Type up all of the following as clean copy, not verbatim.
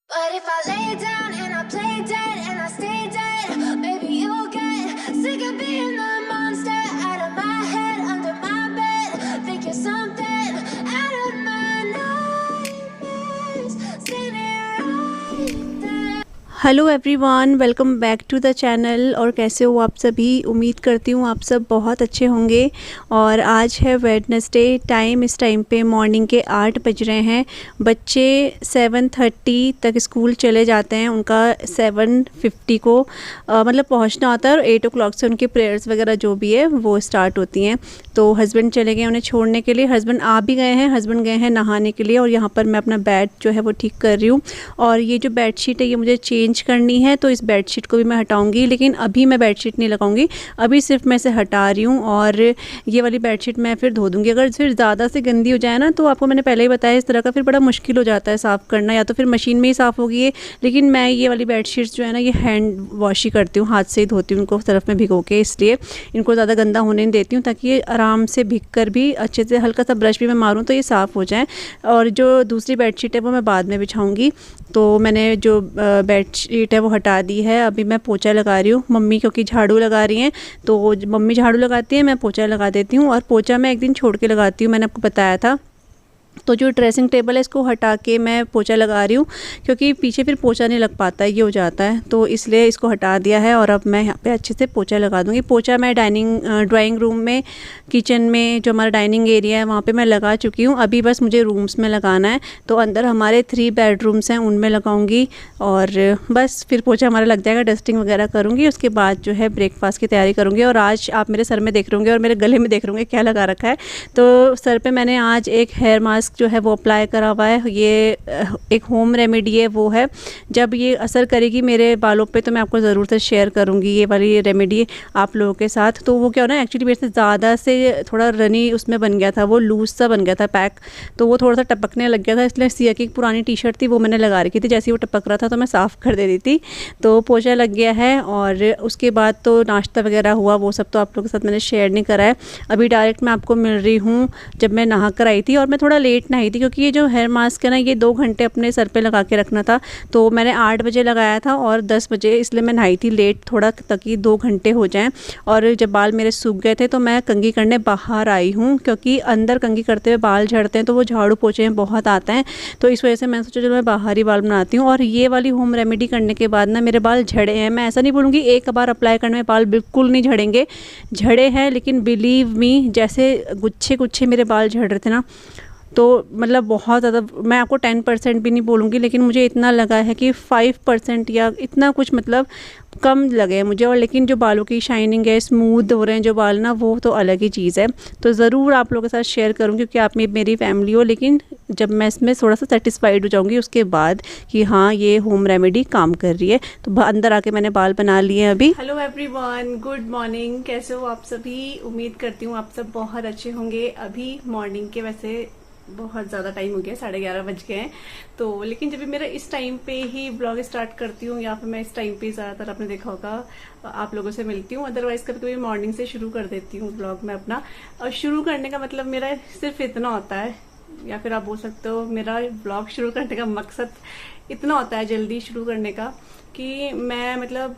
But if I lay down and I play dead and I stay dead, maybe you'll get sick of being the monster out of my head, under my bed. Think you're something out of my nightmares, standing right there. Hello everyone, welcome back to the channel. और कैसे हो आप सभी? उम्मीद करती हूँ आप सब बहुत अच्छे होंगे। और आज है वेडनेसडे, इस टाइम पे मॉर्निंग के 8 बज रहे हैं। बच्चे 7:30 तक स्कूल चले जाते हैं। उनका 7:50 को मतलब पहुँचना होता है और 8 o'clock से उनकी प्रेयर्स वगैरह जो भी है वो स्टार्ट होती हैं। तो हस्बैंड चले गए उन्हें छोड़ने के लिए। हस्बैंड आ भी गए हैं, हस्बैंड गए हैं नहाने के लिए। और यहाँ पर मैं अपना बेड जो है वो ठीक कर रही हूँ। और ये जो बेडशीट है ये मुझे चेंज करनी है, तो इस बेडशीट को भी मैं हटाऊंगी। लेकिन अभी मैं बेडशीट नहीं लगाऊंगी, अभी सिर्फ मैं इसे हटा रही हूँ। और ये वाली बेडशीट मैं फिर धो दूंगी। अगर फिर ज़्यादा से गंदी हो जाए ना, तो आपको मैंने पहले ही बताया इस तरह का फिर बड़ा मुश्किल हो जाता है साफ़ करना, या तो फिर मशीन में ही साफ़ होगी ये। लेकिन मैं ये वाली बेडशीट्स जो है ना ये हैंड वॉश ही करती हूँ, हाथ से ही धोती हूँ उनको सरफ में भिगो के। इसलिए इनको ज़्यादा गंदा होने नहीं देती हूँ, ताकि ये आराम से भीग कर भी अच्छे से हल्का सा ब्रश भी मैं मारूँ तो ये साफ़ हो जाए। और जो दूसरी बेडशीट है वो मैं बाद में बिछाऊँगी। तो मैंने जो बेडशीट है वो हटा दी है। अभी मैं पोछा लगा रही हूँ। मम्मी क्योंकि झाड़ू लगा रही हैं, तो मम्मी झाड़ू लगाती है, मैं पोछा लगा देती हूँ। और पोछा मैं एक दिन छोड़ के लगाती हूँ, मैंने आपको बताया था। तो जो ड्रेसिंग टेबल है इसको हटा के मैं पोछा लगा रही हूँ, क्योंकि पीछे फिर पोछा नहीं लग पाता है, ये हो जाता है। तो इसलिए इसको हटा दिया है और अब मैं यहाँ पे अच्छे से पोछा लगा दूँगी। पोछा मैं ड्राइंग रूम में, किचन में, जो हमारा डाइनिंग एरिया है वहाँ पे मैं लगा चुकी हूँ। अभी बस मुझे रूम्स में लगाना है। तो अंदर हमारे 3 बेडरूम्स हैं, उनमें लगाऊँगी। और बस फिर पोछा हमारा लग जाएगा, डस्टिंग वगैरह करूँगी। उसके बाद जो है ब्रेकफास्ट की तैयारी करूँगी। और आज आप मेरे सर में देख रहे होंगे और मेरे गले में देख रहे होंगे क्या लगा रखा है। तो सर पे मैंने आज एक हेयर मास्क जो है वो अप्लाई करा हुआ है। ये एक होम रेमेडी है, वो है जब ये असर करेगी मेरे बालों पे तो मैं आपको ज़रूर से शेयर करूँगी ये वाली रेमेडी आप लोगों के साथ। तो वो क्या हो ना, एक्चुअली मेरे से ज़्यादा से थोड़ा रनी उसमें बन गया था, वो लूज़ सा बन गया था पैक। तो वो थोड़ा सा टपकने लग गया था, इसलिए सिया की पुरानी टी शर्ट थी वो मैंने लगा रखी थी। जैसे ही वो टपक रहा था तो मैं साफ़ कर दे रही थी। तो पोछा लग गया है। और उसके बाद तो नाश्ता वगैरह हुआ, वो सब तो आप लोगों के साथ मैंने शेयर नहीं करा है। अभी डायरेक्ट मैं आपको मिल रही हूँ जब मैं नहा कर आई थी। और मैं थोड़ा लेट नहाई थी, क्योंकि ये जो हेयर मास्क है ना ये 2 घंटे अपने सर पे लगा के रखना था। तो मैंने 8 बजे लगाया था और 10 बजे, इसलिए मैं नहाई थी लेट थोड़ा, ताकि 2 घंटे हो जाएं। और जब बाल मेरे सूख गए थे तो मैं कंघी करने बाहर आई हूँ, क्योंकि अंदर कंघी करते हुए बाल झड़ते हैं तो वो झाड़ू पोछे में बहुत आता है। तो इस वजह से मैंने सोचा चलो मैं बाहर ही बाल बनाती हूँ। और ये वाली होम रेमेडी करने के बाद ना मेरे बाल झड़े हैं। मैं ऐसा नहीं बोलूँगी एक बार अप्लाई करने में बाल बिल्कुल नहीं झड़ेंगे, झड़े हैं, लेकिन बिलीव मी जैसे गुच्छे गुच्छे मेरे बाल झड़ रहे थे ना, तो मतलब बहुत ज़्यादा, मैं आपको 10% भी नहीं बोलूँगी, लेकिन मुझे इतना लगा है कि 5% या इतना कुछ मतलब कम लगे हैं मुझे। और लेकिन जो बालों की शाइनिंग है, स्मूथ हो रहे हैं जो बाल ना, वो तो अलग ही चीज़ है। तो ज़रूर आप लोगों के साथ शेयर करूँगी, क्योंकि आप मेरी फैमिली हो। लेकिन जब मैं इसमें थोड़ा सा सेटिस्फाइड हो जाऊँगी उसके बाद कि हाँ ये होम रेमेडी काम कर रही है। तो अंदर आके मैंने बाल बना लिए हैं अभी। Hello everyone, good morning. कैसे हो आप सभी? उम्मीद करती हूँ आप सब बहुत अच्छे होंगे। अभी मॉर्निंग के वैसे बहुत ज़्यादा टाइम हो गया, 11:30 बज गए हैं। तो लेकिन जब भी मेरा इस टाइम पे ही ब्लॉग स्टार्ट करती हूँ, या फिर मैं इस टाइम पे ज़्यादातर आपने देखा होगा आप लोगों से मिलती हूँ। अदरवाइज कभी कभी मॉर्निंग से शुरू कर देती हूँ ब्लॉग में अपना। और शुरू करने का मतलब मेरा सिर्फ इतना होता है, या फिर आप बोल सकते हो मेरा ब्लॉग शुरू करने का मकसद इतना होता है जल्दी शुरू करने का, कि मैं मतलब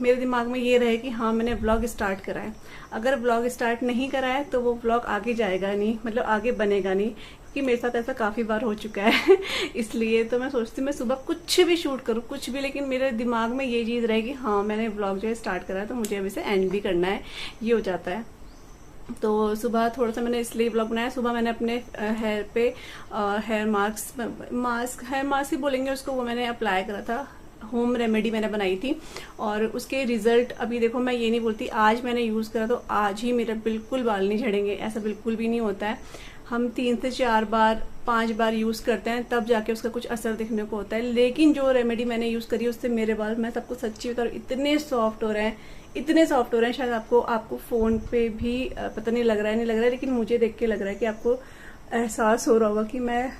मेरे दिमाग में ये रहे कि हाँ मैंने व्लॉग स्टार्ट करा है। अगर व्लॉग स्टार्ट नहीं करा है तो वो व्लॉग आगे जाएगा नहीं, मतलब आगे बनेगा नहीं, क्योंकि मेरे साथ ऐसा काफ़ी बार हो चुका है। इसलिए तो मैं सोचती हूँ मैं सुबह कुछ भी शूट करूँ, कुछ भी, लेकिन मेरे दिमाग में ये चीज़ रहे कि हाँ मैंने व्लॉग जो है स्टार्ट करा है तो मुझे अभी से एंड भी करना है, ये हो जाता है। तो सुबह थोड़ा सा मैंने इसलिए ब्लॉग बनाया। सुबह मैंने अपने हेयर पे हेयर मास्क ही बोलेंगे उसको, वो मैंने अप्लाई करा था। होम रेमेडी मैंने बनाई थी और उसके रिजल्ट अभी देखो, मैं ये नहीं बोलती आज मैंने यूज़ करा तो आज ही मेरा बिल्कुल बाल नहीं झड़ेंगे, ऐसा बिल्कुल भी नहीं होता है। हम 3 से 4 बार 5 बार यूज़ करते हैं तब जाके उसका कुछ असर दिखने को होता है। लेकिन जो रेमेडी मैंने यूज़ करी उससे मेरे बाल, मैं सबको सच्ची बता रही हूँ, इतने सॉफ्ट हो रहे हैं, इतने सॉफ्ट हो रहे हैं। शायद आपको फ़ोन पे भी पता नहीं लग रहा है, नहीं लग रहा है, लेकिन मुझे देख के लग रहा है कि आपको एहसास हो रहा होगा कि मैं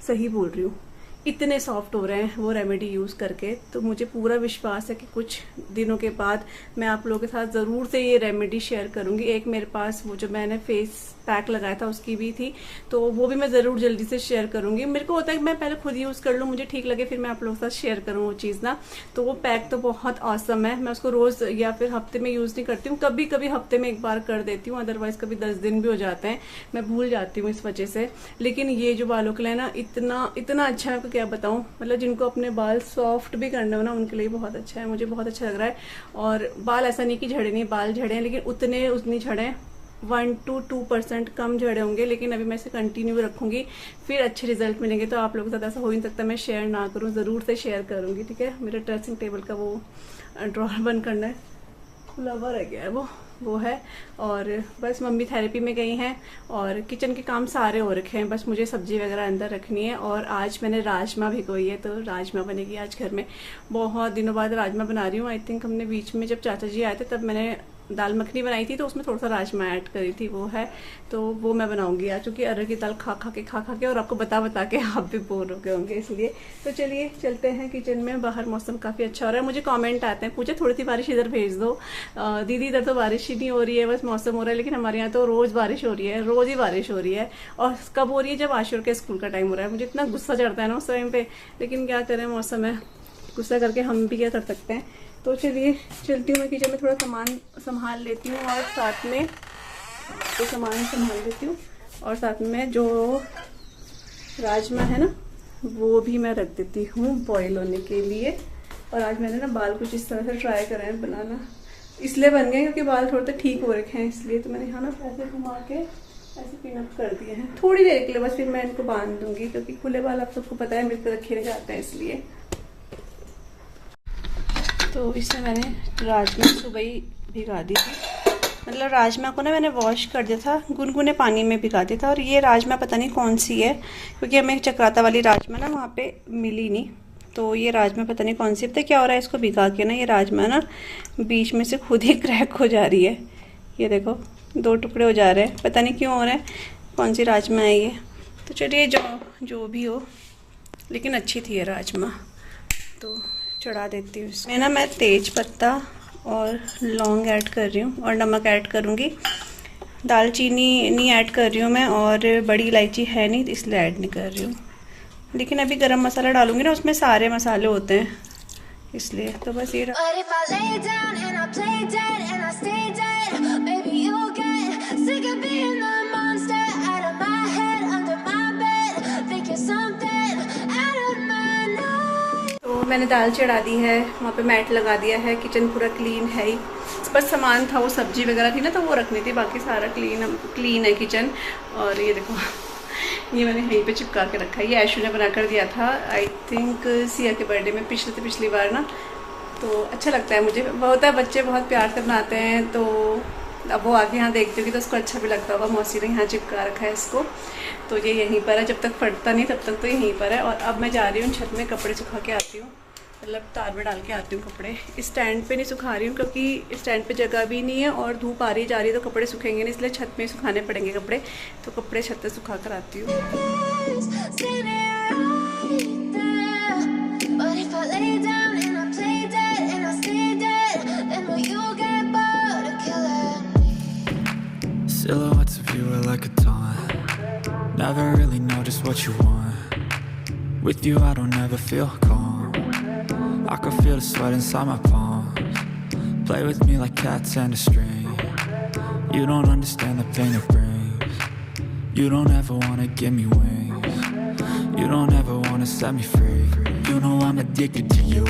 सही बोल रही हूँ। इतने सॉफ्ट हो रहे हैं वो रेमेडी यूज़ करके। तो मुझे पूरा विश्वास है कि कुछ दिनों के बाद मैं आप लोगों के साथ ज़रूर से ये रेमेडी शेयर करूँगी। एक मेरे पास वो जो मैंने फेस पैक लगाया था उसकी भी थी, तो वो भी मैं ज़रूर जल्दी से शेयर करूँगी। मेरे को होता है कि मैं पहले खुद यूज़ कर लूँ, मुझे ठीक लगे, फिर मैं आप लोगों के साथ शेयर करूँ वो चीज़ ना। तो वो पैक तो बहुत ऑसम है। मैं उसको रोज़ या फिर हफ्ते में यूज़ नहीं करती हूँ, कभी कभी हफ्ते में एक बार कर देती हूँ, अदरवाइज कभी 10 दिन भी हो जाते हैं, मैं भूल जाती हूँ इस वजह से। लेकिन ये जो बालों के लिए ना इतना अच्छा है, आपको क्या बताऊँ। मतलब जिनको अपने बाल सॉफ्ट भी करना हो ना, उनके लिए बहुत अच्छा है, मुझे बहुत अच्छा लग रहा है। और बाल ऐसा नहीं कि झड़े नहीं, बाल झड़े हैं, लेकिन उतने झड़े 1 to 2% कम झड़े होंगे। लेकिन अभी मैं इसे कंटिन्यू रखूंगी, फिर अच्छे रिजल्ट मिलेंगे। तो आप लोगों के साथ ऐसा हो ही नहीं सकता मैं शेयर ना करूं, ज़रूर से शेयर करूंगी, ठीक है। मेरे ड्रेसिंग टेबल का वो ड्रॉअर बंद करना है, खुला हुआ रह गया है वो है। और बस मम्मी थेरेपी में गई हैं और किचन के काम सारे हो रखे हैं, बस मुझे सब्जी वगैरह अंदर रखनी है। और आज मैंने राजमा भिगोई है, तो राजमा बनेगी आज घर में। बहुत दिनों बाद राजमा बना रही हूँ। आई थिंक हमने बीच में जब चाचा जी आए थे तब मैंने दाल मखनी बनाई थी, तो उसमें थोड़ा सा राजमा ऐड करी थी, वो है। तो वो मैं बनाऊंगी आज, क्योंकि अरहर की दाल खा खा के और आपको बता के आप भी बोर हो गए होंगे, इसलिए। तो चलिए चलते हैं किचन में। बाहर मौसम काफ़ी अच्छा हो रहा है। मुझे कमेंट आते हैं, पूछे थोड़ी सी बारिश इधर भेज दो दीदी, इधर तो बारिश ही नहीं हो रही है, बस मौसम हो रहा है। लेकिन हमारे यहाँ तो रोज़ बारिश हो रही है, रोज़ ही बारिश हो रही है। और कब हो रही है? जब आशुर के स्कूल का टाइम हो रहा है। मुझे इतना गुस्सा चढ़ता है ना उस टाइम पे, लेकिन क्या करें, मौसम है, गुस्सा करके हम भी क्या कर सकते हैं। तो चलिए चलती हूँ मैं किचन में, थोड़ा सामान संभाल लेती हूँ और साथ में और साथ में जो राजमा है ना, वो भी मैं रख देती हूँ बॉईल होने के लिए। और आज मैंने ना बाल कुछ इस तरह से ट्राई करा है बनाना, इसलिए बन गए क्योंकि बाल थोड़े तो ठीक हो रखे हैं, इसलिए। तो मैंने यहाँ ना ऐसे घुमा के ऐसे पिन अप कर दिए हैं थोड़ी देर के लिए, बस फिर मैं इनको बांध दूंगी, क्योंकि खुले बाल आप सबको पता है मेरे को रखे जाते हैं, इसलिए। तो इसमें मैंने राजमा सुबह ही भिगा दी थी। मतलब राजमा को ना मैंने वॉश कर दिया था, गुनगुने पानी में भिगा दिया था। और ये राजमा पता नहीं कौन सी है, क्योंकि हमें चक्राता वाली राजमा ना वहाँ पे मिली नहीं। तो ये राजमा पता नहीं कौन सी, पता क्या हो रहा है, इसको भिगा के ना ये राजमा ना बीच में से खुद ही क्रैक हो जा रही है। ये देखो 2 टुकड़े हो जा रहे हैं, पता नहीं क्यों हो रहा है, कौन सी राजमा है ये। तो चलिए जो भी हो, लेकिन अच्छी थी ये राजमा। तो चढ़ा देती हूँ इसमें ना मैं तेज पत्ता और लौंग ऐड कर रही हूँ और नमक ऐड करूँगी। दालचीनी नहीं ऐड कर रही हूँ मैं, और बड़ी इलायची है नहीं इसलिए ऐड नहीं कर रही हूँ। लेकिन अभी गरम मसाला डालूँगी ना, उसमें सारे मसाले होते हैं, इसलिए। तो बस ये मैंने दाल चढ़ा दी है, वहाँ पे मैट लगा दिया है, किचन पूरा क्लीन है ही। बस सामान था वो सब्जी वगैरह थी ना, तो वो रखनी थी, बाकी सारा क्लीन है किचन। और ये देखो ये मैंने यहीं पे चिपका के रखा है, ये ऐशू ने बना कर दिया था आई थिंक सिया के बर्थडे में पिछली बार ना। तो अच्छा लगता है मुझे, बहुत है, बच्चे बहुत प्यार से बनाते हैं। तो अब वो आगे यहाँ देखती होगी तो उसको अच्छा भी लगता होगा। मौसी ने यहाँ चिपका रखा है इसको, तो ये यहीं पर है, जब तक फटता नहीं तब तक तो यहीं पर है। और अब मैं जा रही हूँ छत में कपड़े सुखा के आती हूँ, मतलब तार में डाल के आती हूँ कपड़े। स्टैंड पे नहीं सुखा रही हूँ क्योंकि स्टैंड पे जगह भी नहीं है और धूप आ रही जा रही है, तो कपड़े सूखेंगे नहीं, इसलिए छत में ही सुखाने पड़ेंगे कपड़े। तो कपड़े छत पे सुखा कर आती हूँ। Silhouettes of you are like a taunt. Never really know just what you want. With you I don't ever feel calm. I can feel the sweat inside my palms. Play with me like cats and a string. You don't understand the pain it brings. You don't ever wanna give me wings. You don't ever wanna set me free. You know I'm addicted to you.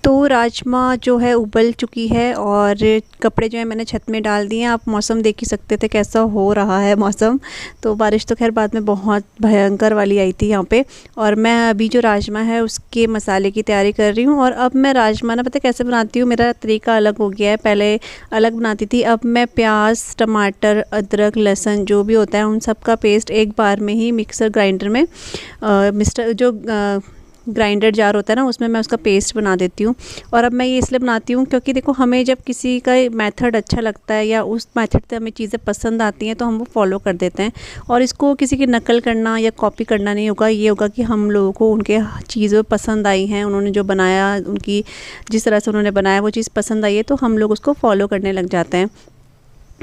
तो राजमा जो है उबल चुकी है और कपड़े जो है मैंने छत में डाल दिए हैं। आप मौसम देख ही सकते थे कैसा हो रहा है मौसम। तो बारिश तो खैर बाद में बहुत भयंकर वाली आई थी यहाँ पे। और मैं अभी जो राजमा है उसके मसाले की तैयारी कर रही हूँ। और अब मैं राजमा ना पता कैसे बनाती हूँ, मेरा तरीका अलग हो गया है। पहले अलग बनाती थी, अब मैं प्याज, टमाटर, अदरक, लहसुन जो भी होता है उन सब का पेस्ट एक बार में ही मिक्सर ग्राइंडर में ग्राइंडर जार होता है ना, उसमें मैं उसका पेस्ट बना देती हूँ। और अब मैं ये इसलिए बनाती हूँ क्योंकि देखो हमें जब किसी का मेथड अच्छा लगता है या उस मेथड से हमें चीज़ें पसंद आती हैं तो हम वो फॉलो कर देते हैं। और इसको किसी की नकल करना या कॉपी करना नहीं होगा, ये होगा कि हम लोगों को उनके चीज़ें पसंद आई हैं, उन्होंने जो बनाया, उनकी जिस तरह से उन्होंने बनाया वो चीज़ पसंद आई है, तो हम लोग उसको फॉलो करने लग जाते हैं।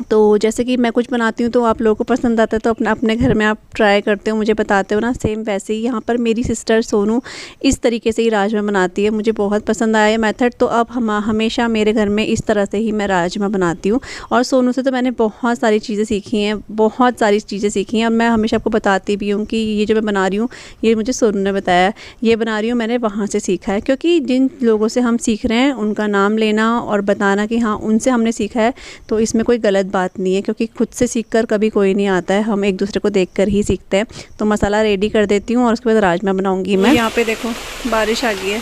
तो जैसे कि मैं कुछ बनाती हूँ तो आप लोगों को पसंद आता है तो अपने घर में आप ट्राई करते हो, मुझे बताते हो ना। सेम वैसे ही यहाँ पर मेरी सिस्टर सोनू इस तरीके से ही राजमा बनाती है, मुझे बहुत पसंद आया मेथड। तो अब हमेशा मेरे घर में इस तरह से ही मैं राजमा बनाती हूँ। और सोनू से तो मैंने बहुत सारी चीज़ें सीखी हैं, बहुत सारी चीज़ें सीखी हैं। और मैं हमेशा आपको बताती भी हूँ कि ये जो मैं बना रही हूँ ये मुझे सोनू ने बताया, ये बना रही हूँ मैंने वहाँ से सीखा है। क्योंकि जिन लोगों से हम सीख रहे हैं उनका नाम लेना और बताना कि हाँ उनसे हमने सीखा है, तो इसमें कोई गलत बात नहीं है। क्योंकि खुद से सीखकर कभी कोई नहीं आता है, हम एक दूसरे को देखकर ही सीखते हैं। तो मसाला रेडी कर देती हूँ और उसके बाद राजमा बनाऊंगी मैं। यहाँ पे देखो बारिश आ गई है,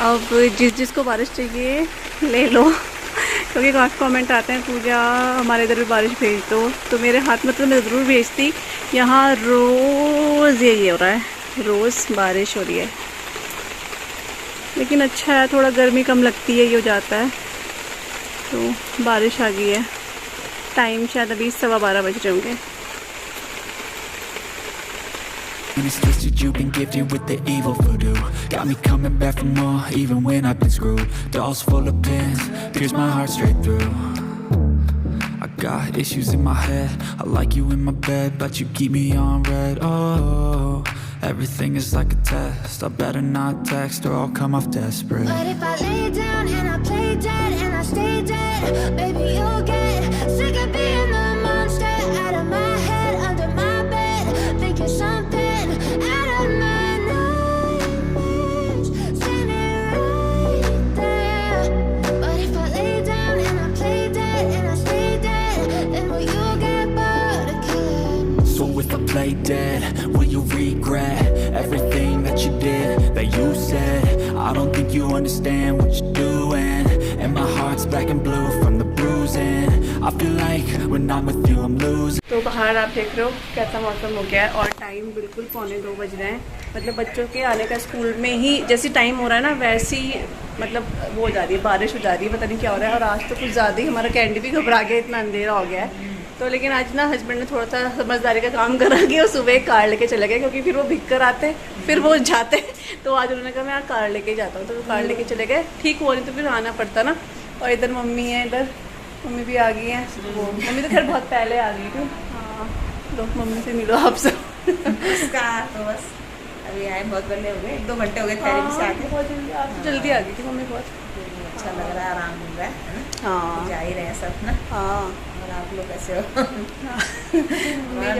अब जिसको बारिश चाहिए ले लो। क्योंकि काफ़ी कमेंट आते हैं पूजा हमारे इधर भी बारिश भेज दो, तो मेरे हाथ में तो मैं ज़रूर भेजती। यहाँ रोज़ यही हो रहा है, रोज़ बारिश हो रही है। लेकिन अच्छा है, थोड़ा गर्मी कम लगती है, ये हो जाता है। तो बारिश आ गई है, टाइम शायद अभी 12:15 बज रहे होंगे। And it's twisted, you've been gifted with the evil voodoo. Got me coming back for more, even when I've been screwed. Dolls full of pins, pierce my heart straight through. I got issues in my head, I like you in my bed, but you keep me on red. Oh, everything is like a test, I better not text or I'll come off desperate. But if I lay down and I play dead and I stay dead, baby, you'll get sick of being the monster out of my head, under my bed, thinking something out of my nightmares, standing right there. But if I lay down and I play dead and I stay dead, then will you get bored of killing? So if I play dead, will you regret everything that you did, that you said? I don't think you understand what you're doing, and my heart's black and blue from the bruising. I feel like when I'm with you I'm losing. तो बाहर आप देख रहे हो कैसा मौसम हो गया है और टाइम बिल्कुल 1:45 बज रहे हैं। मतलब बच्चों के आने का स्कूल में ही जैसे टाइम हो रहा है ना, वैसे ही मतलब वो हो जा रही है, बारिश हो जा रही है, पता नहीं क्या हो रहा है। और आज तो कुछ ज़्यादा ही हमारा कैंडी भी घबरा गया, इतना अंधेरा हो गया है। तो लेकिन आज ना हस्बैंड ने थोड़ा सा समझदारी का काम करा कि वो सुबह कार लेके चले गए, क्योंकि फिर वो भिग कर आते फिर वो जाते। तो आज उन्होंने कहा मैं कार लेके जाता हूँ, तो वो कार लेके चले गए। ठीक हुआ, नहीं तो फिर आना पड़ता ना। और इधर मम्मी है, इधर मम्मी भी आ गई हैं। वो मम्मी तो खैर बहुत पहले आ गई थी। हाँ, लोग मम्मी से मिलो आप सब। तो बस अभी आए, बहुत पहले हो गए, 1-2 घंटे हो गए थेरेपी से आके। बहुत जल्दी, आप तो जल्दी आ गई थी मम्मी बहुत। अच्छा लग रहा है, आराम मिल रहा है ना। हाँ जा ही रहे हैं सब ना। हाँ और आप लोग कैसे हो?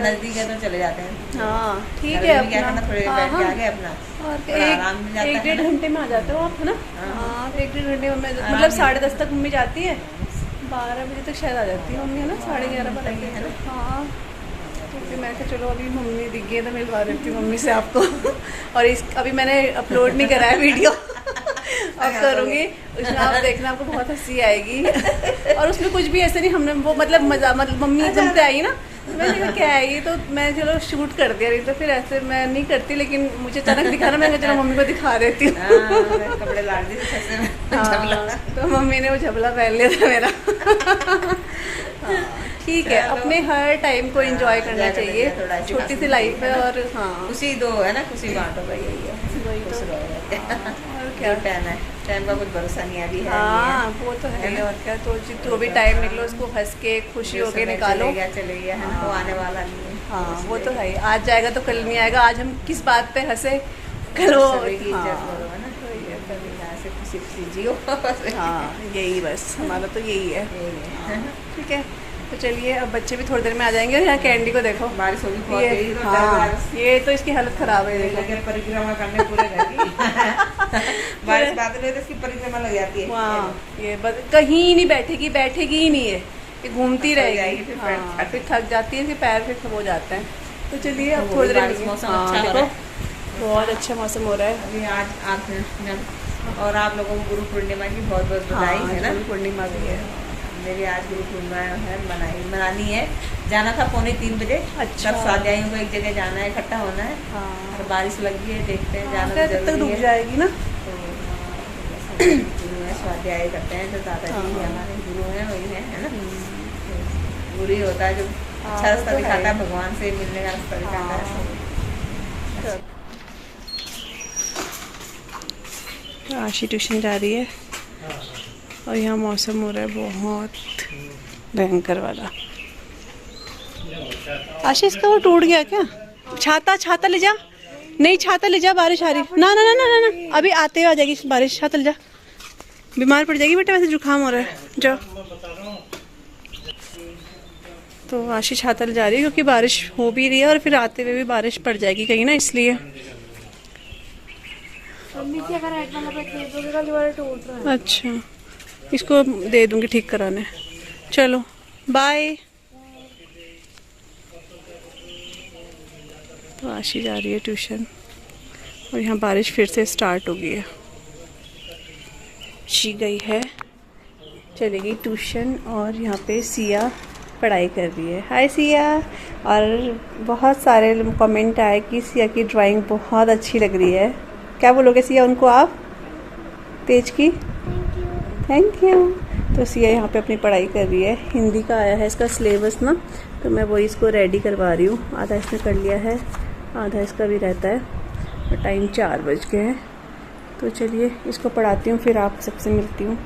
नज़दीक है तो चले जाते हैं। हाँ ठीक घर है, में भी क्या करना, थोड़ी देर बैठ के आ गए अपना, और थोड़ा आराम मिल जाता है। 1-1.5 घंटे में आ जाते हो आप, है ना? हाँ 1-1.5 घंटे में, मतलब 10:30 तक मम्मी जाती है, 12 बजे तक शायद आ जाती है मम्मी, है ना? 11:30 बजे है ना? हाँ। तो फिर मैं कहा चलो अभी मम्मी दिख गई तो मिलवा देती हूँ मम्मी से आपको। और अभी मैंने अपलोड नहीं करा है वीडियो, अब करूँगी। उसमें आप देखना, आपको बहुत हंसी आएगी। और उसमें कुछ भी ऐसे नहीं, हमने वो मतलब मजा, मतलब मम्मी एकदम से आई ना, मैंने कहा क्या है ये, तो मैं चलो शूट कर दिया। नहीं तो फिर ऐसे मैं नहीं करती, लेकिन मुझे अचानक दिखाना, मैं चलो मम्मी को दिखा देती हूँ। कपड़े लाड़ दी तो मम्मी ने वो झबला पहन लिया था मेरा। ठीक है, अपने हर टाइम को एंजॉय करना चाहिए, छोटी सी लाइफ है। और हाँ खुशी दो है ना, खुशी बांटो भाई, यही है। वही तो। खुश रहो। और क्या टाइम है, टाइम का कुछ भरोसा नहीं, अभी है हाँ वो तो है। और क्या, तो जो भी टाइम निकलो उसको हंस के खुशी होके निकालो। चले गया है ना, वो आने वाला नहीं है। हाँ वो तो है, आज जाएगा तो कल नहीं आएगा। आज हम किस बात पे हंसे, कल वो खुशी खुशी जियो। हाँ यही बस, हमारा तो यही है। ठीक है, तो चलिए अब बच्चे भी थोड़ी देर में आ जाएंगे। और यहाँ कैंडी को देखो, बारिश होगी बहुत ये, तेज, हाँ, ये तो इसकी हालत खराब है। देखो परिक्रमा करने पूरे घर की। बारिश बादल है तो इसकी परिक्रमा लग जाती है। हाँ ये कहीं नहीं बैठेगी ही नहीं है, ये घूमती रहेगी। हाँ, फिर थक जाती है, फिर पैर फिर हो जाते हैं। तो चलिए अब थोड़ी देर में मौसम अच्छा हो रहा है, बहुत अच्छा मौसम हो रहा है अभी। आज और आप लोगों को गुरु पूर्णिमा की बहुत बहुत बधाई है ना। गुरु पूर्णिमा भी है, मेरी आज गुरु पूर्णिमा है, मनानी है। जाना था 2:45 बजे। अच्छा, सब स्वाध्यायों को एक जगह जाना है, इकट्ठा होना है। हाँ और बारिश लगी है, देखते हैं, जाना तब तक रुक जाएगी ना। तो गुरु है, स्वाध्याय करते हैं, जो दादाजी हमारे गुरु हैं वही है ना। गुरु ही होता है जो अच्छा रास्ता दिखाता है, भगवान से मिलने का रास्ता दिखाता है। आशी ट्यूशन जा रही है और यहाँ मौसम हो रहा है बहुत भयंकर वाला। आशीष का वो टूट गया क्या? छाता ले जा। नहीं छाता ले जा, बारिश आ रही। ना ना ना ना ना, ना। अभी आते हुए आ जाएगी बारिश, छाता ले जा। बीमार पड़ जाएगी बेटा, वैसे जुकाम हो रहा है। जाओ। तो आशीष छाता ले जा रही है क्योंकि बारिश हो भी रही है और फिर आते हुए भी बारिश पड़ जाएगी कहीं ना, इसलिए। अच्छा, इसको दे दूंगी ठीक कराने। चलो बाय। तो आशी जा रही है ट्यूशन और यहाँ बारिश फिर से स्टार्ट हो गई है। शी गई है, चलेगी ट्यूशन और यहाँ पे सिया पढ़ाई कर रही है। हाय सिया। और बहुत सारे कमेंट आए कि सिया की ड्राइंग बहुत अच्छी लग रही है। क्या बोलोगे सिया उनको आप? तेज की थैंक यू। तो सिया यहाँ पे अपनी पढ़ाई कर रही है। हिंदी का आया है इसका सिलेबस ना, तो मैं वही इसको रेडी करवा रही हूँ। आधा इसने कर लिया है, आधा इसका भी रहता है। और टाइम 4 बज गए हैं, तो चलिए इसको पढ़ाती हूँ, फिर आप सबसे मिलती हूँ।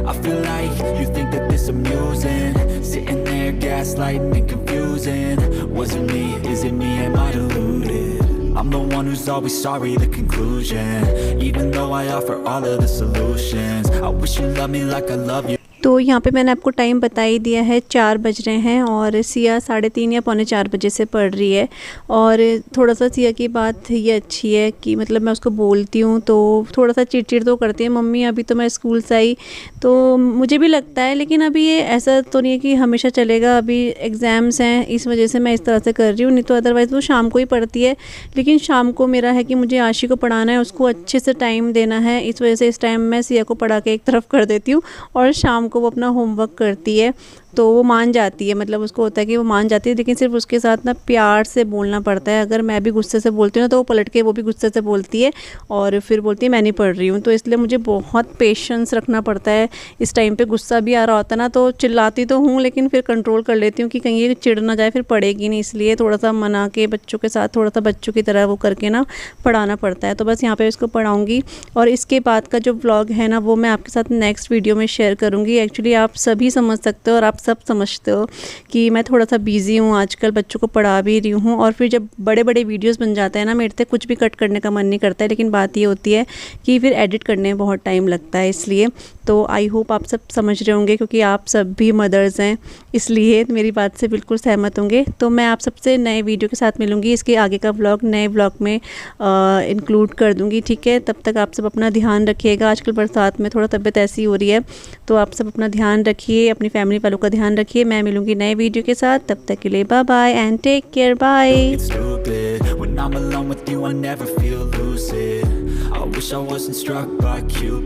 I feel like you think that this amusing, sitting there gaslighting and confusing. Was it me? Is it me? Am I deluded? I'm the one who's always sorry, the conclusion. Even though I offer all of the solutions, I wish you loved me like I love you. तो यहाँ पे मैंने आपको time बता ही दिया है, 4 बज रहे हैं और सिया 3:30 या पौने 4 बजे से पढ़ रही है। और थोड़ा सा सिया की बात ये अच्छी है कि मतलब मैं उसको बोलती हूँ तो थोड़ा सा चिड़चिड़ तो करती है, मम्मी अभी तो मैं स्कूल से आई। तो मुझे भी लगता है, लेकिन अभी ये ऐसा तो नहीं है कि हमेशा चलेगा, अभी एग्ज़ाम्स हैं इस वजह से मैं इस तरह से कर रही हूँ, नहीं तो अदरवाइज़ वो शाम को ही पढ़ती है। लेकिन शाम को मेरा है कि मुझे आशी को पढ़ाना है, उसको अच्छे से टाइम देना है, इस वजह से इस टाइम मैं सिया को पढ़ा के एक तरफ कर देती हूँ और शाम को वो अपना होमवर्क करती है। तो वो मान जाती है, मतलब उसको होता है कि वो मान जाती है, लेकिन सिर्फ उसके साथ ना प्यार से बोलना पड़ता है। अगर मैं भी गुस्से से बोलती हूँ ना तो वो पलट के वो भी गुस्से से बोलती है और फिर बोलती है मैं नहीं पढ़ रही हूँ। तो इसलिए मुझे बहुत पेशेंस रखना पड़ता है। इस टाइम पे गुस्सा भी आ रहा होता है ना, तो चिल्लाती तो हूँ लेकिन फिर कंट्रोल कर लेती हूँ कि कहीं ये चिढ़ ना जाए, फिर पढ़ेगी नहीं, इसलिए थोड़ा सा मना के बच्चों के साथ थोड़ा सा बच्चों की तरह वो करके ना पढ़ाना पड़ता है। तो बस यहाँ पर इसको पढ़ाऊँगी और इसके बाद का जो व्लॉग है ना वो मैं आपके साथ नेक्स्ट वीडियो में शेयर करूँगी। एक्चुअली आप सभी समझ सकते हो और आप सब समझते हो कि मैं थोड़ा सा बिज़ी हूँ आजकल, बच्चों को पढ़ा भी रही हूँ और फिर जब बड़े बड़े वीडियोस बन जाते हैं ना, मेरे से कुछ भी कट करने का मन नहीं करता है, लेकिन बात ये होती है कि फिर एडिट करने में बहुत टाइम लगता है। इसलिए तो आई होप आप सब समझ रहे होंगे क्योंकि आप सब भी मदर्स हैं, इसलिए मेरी बात से बिल्कुल सहमत होंगे। तो मैं आप सबसे नए वीडियो के साथ मिलूँगी, इसके आगे का व्लॉग नए व्लॉग में इंक्लूड कर दूँगी, ठीक है। तब तक आप सब अपना ध्यान रखिएगा। आजकल बरसात में थोड़ा तबीयत ऐसी हो रही है, तो आप सब अपना ध्यान रखिए, अपनी फैमिली वालों का ध्यान रखिए। मैं मिलूँगी नए वीडियो के साथ, तब तक के लिए bye bye and take care, bye. It's stupid when I'm alone with you, I never feel lucid. I wish I wasn't struck by Cupid.